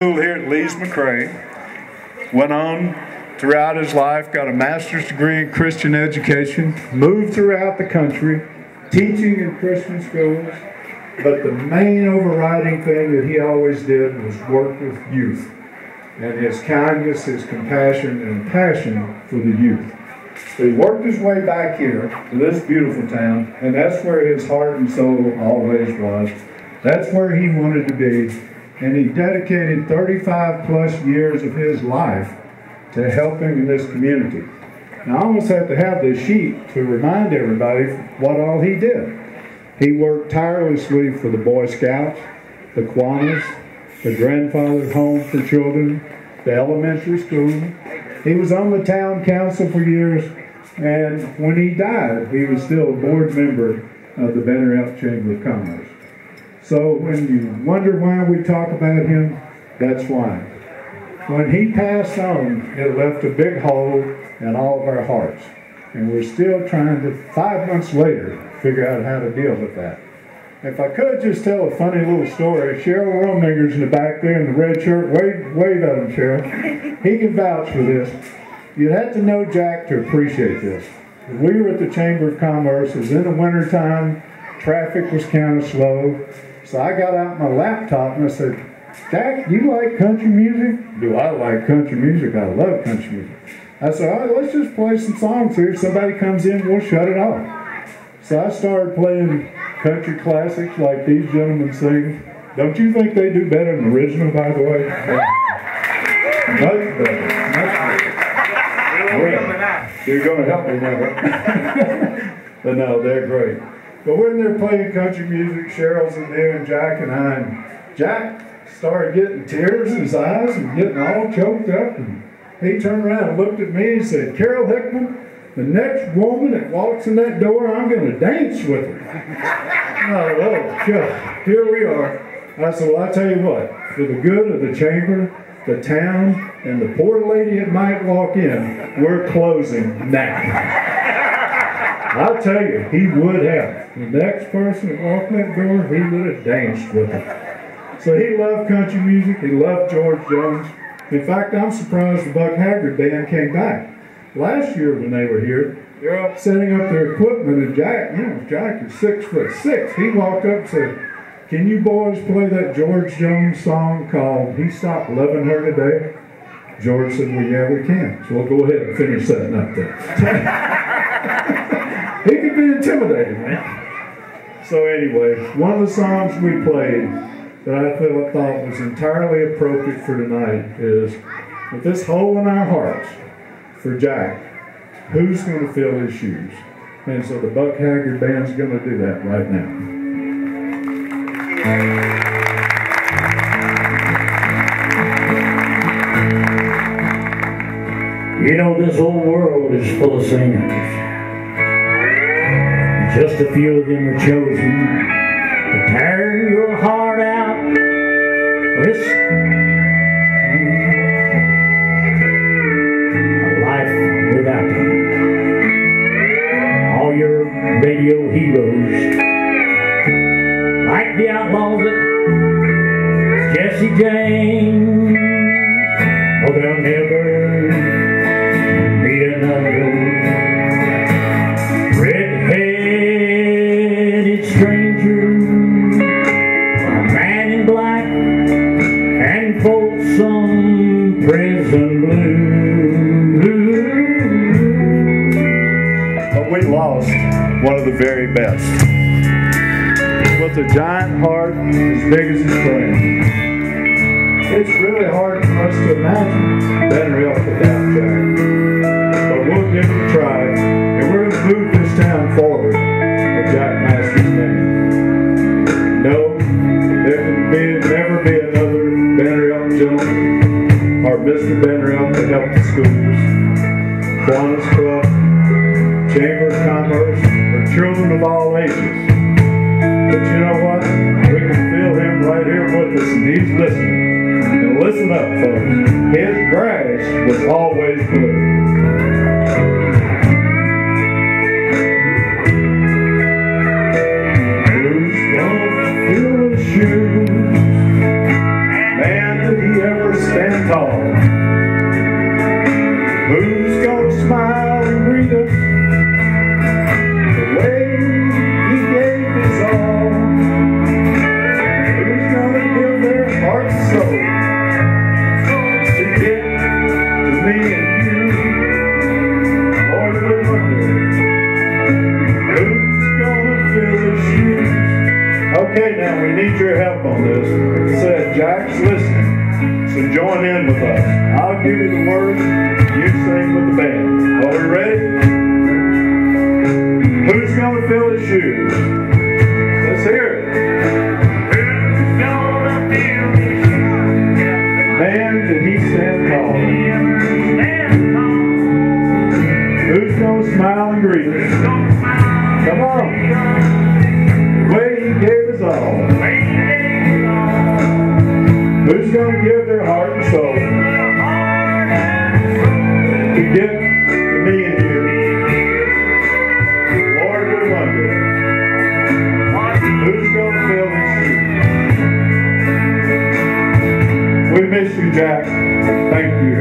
Here at Lees McRae, went on throughout his life, got a master's degree in Christian education, moved throughout the country, teaching in Christian schools, but the main overriding thing that he always did was work with youth, and his kindness, his compassion, and passion for the youth. So he worked his way back here to this beautiful town, and that's where his heart and soul always was. That's where he wanted to be. And he dedicated 35 plus years of his life to helping in this community. Now I almost have to have this sheet to remind everybody what all he did. He worked tirelessly for the Boy Scouts, the Kiwanis, the Grandfather's Home for Children, the elementary school. He was on the town council for years, and when he died, he was still a board member of the Banner Elk Chamber of Commerce. So when you wonder why we talk about him, that's why. When he passed on, it left a big hole in all of our hearts. And we're still trying to, 5 months later, figure out how to deal with that. If I could just tell a funny little story, Cheryl Rominger's in the back there in the red shirt. Wave at him, Cheryl. He can vouch for this. You'd have to know Jack to appreciate this. We were at the Chamber of Commerce. It was in the wintertime. Traffic was kind of slow. So I got out my laptop and I said, Jack, do you like country music? Do I like country music? I love country music. I said, all right, let's just play some songs here. If somebody comes in, we'll shut it off. So I started playing country classics like these gentlemen sing. Don't you think they do better than the original, by the way? Much better. You're going to help me now. But no, they're great. But when they're playing country music, Cheryl's in there and Jack and I, and Jack started getting tears in his eyes and getting all choked up. And he turned around and looked at me and said, Carol Hickman, the next woman that walks in that door, I'm going to dance with her. Oh, God, here we are. I said, well, I tell you what, for the good of the chamber, the town, and the poor lady that might walk in, we're closing now. I'll tell you, he would have. The next person that walked in that door, he would have danced with him. So he loved country music. He loved George Jones. In fact, I'm surprised the Buck Haggard band came back. Last year when they were here, they were up setting up their equipment, and Jack, Jack is 6'6". He walked up and said, can you boys play that George Jones song called He Stopped Loving Her Today? George said, well, yeah, we can. So we'll go ahead and finish setting up there. He could be intimidating, man. So anyway, one of the songs we played that I thought was entirely appropriate for tonight is, with this hole in our hearts for Jack, who's going to fill his shoes? And so the Buck Haggard Band's going to do that right now. You know, this whole world is full of singers. Just a few of them are chosen to tear your heart out with a life without them. All your radio heroes, like the Outlaws, Jesse James, oh, they'll never be another stranger, a man in black, and Folsom Prison Blues. But we lost one of the very best. With a giant heart as big as his brain. It's really hard for us to imagine Banner Elk without Jack. But we'll give it a try, and we're going to move this town forward with Jack Masters' name. No, there can never be another Banner Elk gentleman, or Mr. Banner Elk to help the schools, Kiwanis Club, Chamber of Commerce, or children of all ages. But you know what? We can feel him right here with us, and he's listening. And listen up, folks. His grass was always blue. Who's gonna fill his shoes? Man, did he ever all? Who's gonna smile and greet us the way he gave his all? Who's gonna give their heart and soul to get to me and you? Lord, we wonder, who's gonna fill his shoes? Okay, now we need your help on this. Like I said, Jack's listening, so join in with us. I'll give you the words, you sing with the band. Are we ready? Who's gonna fill his shoes? Let's hear it. Who's gonna fill his shoes? Man, did he stand tall? Who's gonna smile and greet us? Come on. The way he gave us all. Who's gonna give their heart and soul to get to me and you? Lord, we wonder, who's gonna fill his shoes? We miss you, Jack. Thank you.